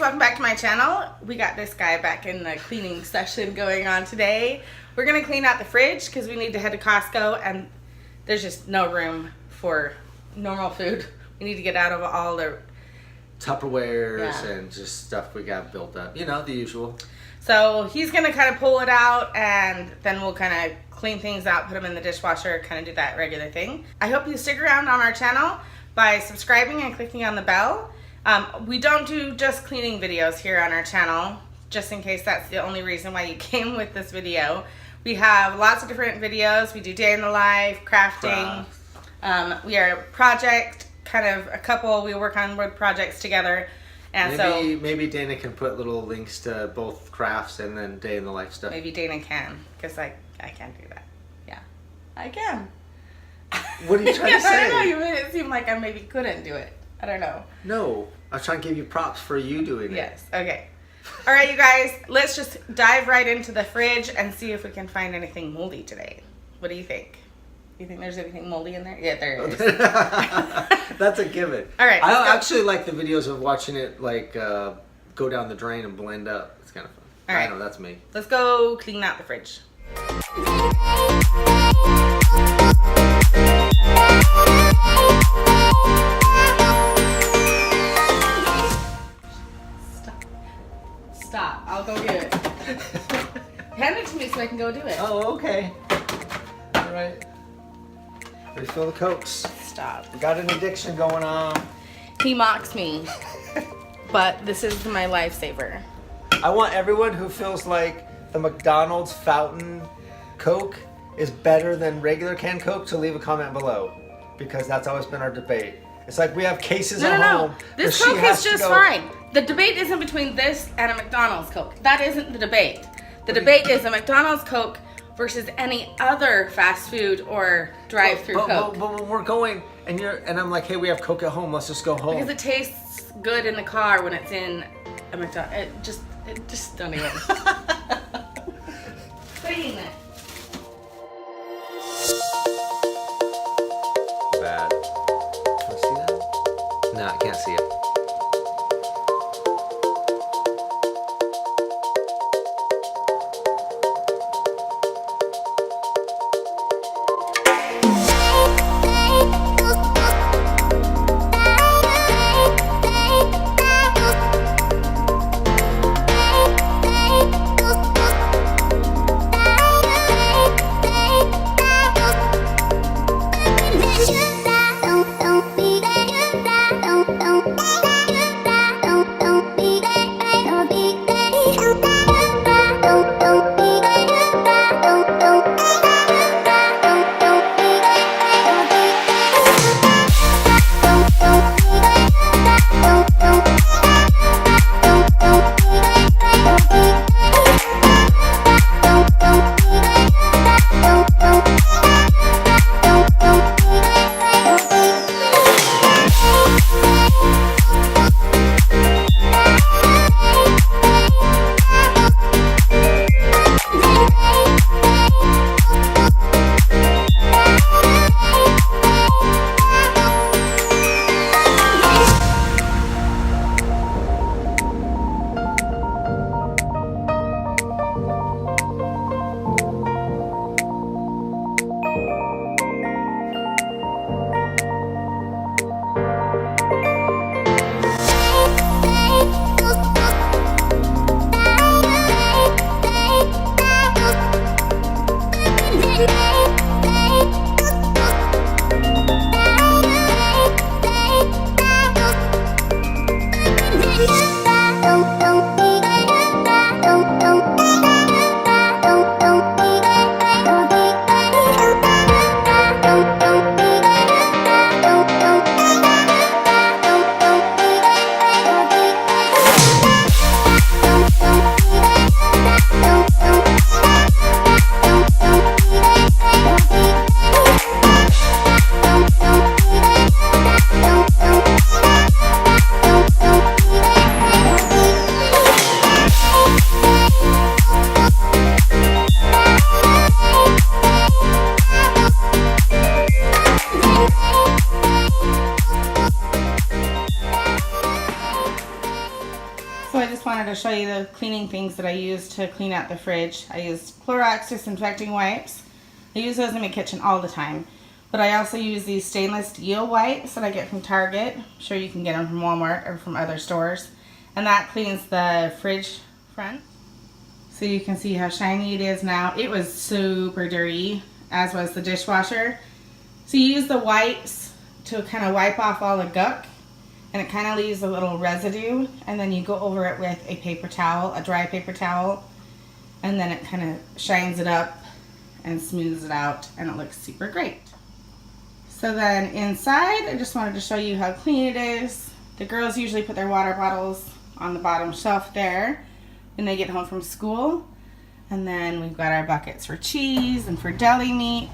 welcome back to my channel. We got this guy back in the cleaning session going on today. We're gonna clean out the fridge because we need to head to Costco and there's just no room for normal food. We need to get out of all the Tupperwares and just stuff we got built up. You know, the usual. So he's gonna kind of pull it out and then we'll kind of clean things out, put them in the dishwasher, kind of do that regular thing. I hope you stick around on our channel by subscribing and clicking on the bell. We don't do just cleaning videos here on our channel, just in case that's the only reason why you came with this video. We have lots of different videos. We do day in the life, crafting. We are a project, kind of a couple. We work on wood projects together. And maybe Dayna can put little links to both crafts and then day in the life stuff. Maybe Dayna can, because I can't do that. Yeah, I can. What are you trying to say? I don't know. You made it seem like I maybe couldn't do it. I don't know. No, I was trying to give you props for you doing it. Yes. Okay. All right, you guys. Let's just dive right into the fridge and see if we can find anything moldy today. What do you think? You think there's anything moldy in there? Yeah, there is. That's a given. All right. I actually like the videos of watching it like go down the drain and blend up. It's kind of fun. All right. I know, that's me. Let's go clean out the fridge. Stop. I'll go get it. Hand it to me so I can go do it. Oh, okay. All right. Refill the Cokes. Stop. We got an addiction going on. He mocks me, but this is my lifesaver. I want everyone who feels like the McDonald's fountain Coke is better than regular canned Coke to leave a comment below, because that's always been our debate. It's like we have cases at home. This Coke is just fine. The debate isn't between this and a McDonald's Coke. That isn't the debate. The debate is a McDonald's Coke versus any other fast food or drive-through Coke. But when we're going and I'm like, hey, we have Coke at home. Let's just go home. Because it tastes good in the car when it's in a McDonald's. It just don't even. Clean it. Bad. Can I see that? No, I can't see it. to show you the cleaning things that I use to clean out the fridge. I use Clorox disinfecting wipes. I use those in my kitchen all the time. But I also use these stainless steel wipes that I get from Target. I'm sure you can get them from Walmart or from other stores. And that cleans the fridge front. So you can see how shiny it is now. It was super dirty, as was the dishwasher. So you use the wipes to kind of wipe off all the gunk, and it kind of leaves a little residue, and then you go over it with a paper towel, a dry paper towel, and then it kind of shines it up and smooths it out, and it looks super great. So then inside, I just wanted to show you how clean it is. The girls usually put their water bottles on the bottom shelf there when they get home from school. And then we've got our buckets for cheese and for deli meat.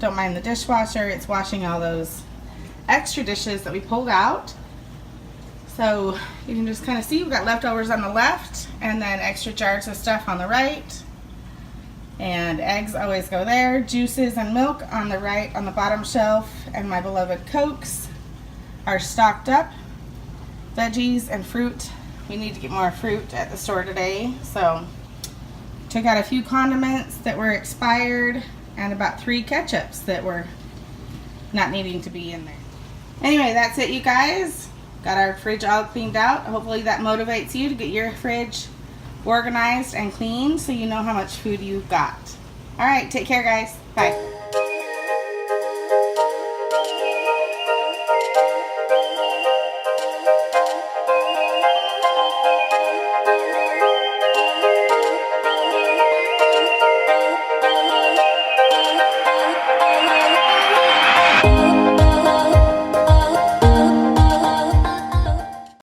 Don't mind the dishwasher, it's washing all those extra dishes that we pulled out. So you can just kind of see we've got leftovers on the left and then extra jars of stuff on the right. And eggs always go there. Juices and milk on the right on the bottom shelf. And my beloved Cokes are stocked up. Veggies and fruit. We need to get more fruit at the store today. So took out a few condiments that were expired and about 3 ketchups that were not needing to be in there. Anyway, that's it, you guys. Got our fridge all cleaned out. Hopefully that motivates you to get your fridge organized and clean so you know how much food you've got. All right, take care, guys. Bye.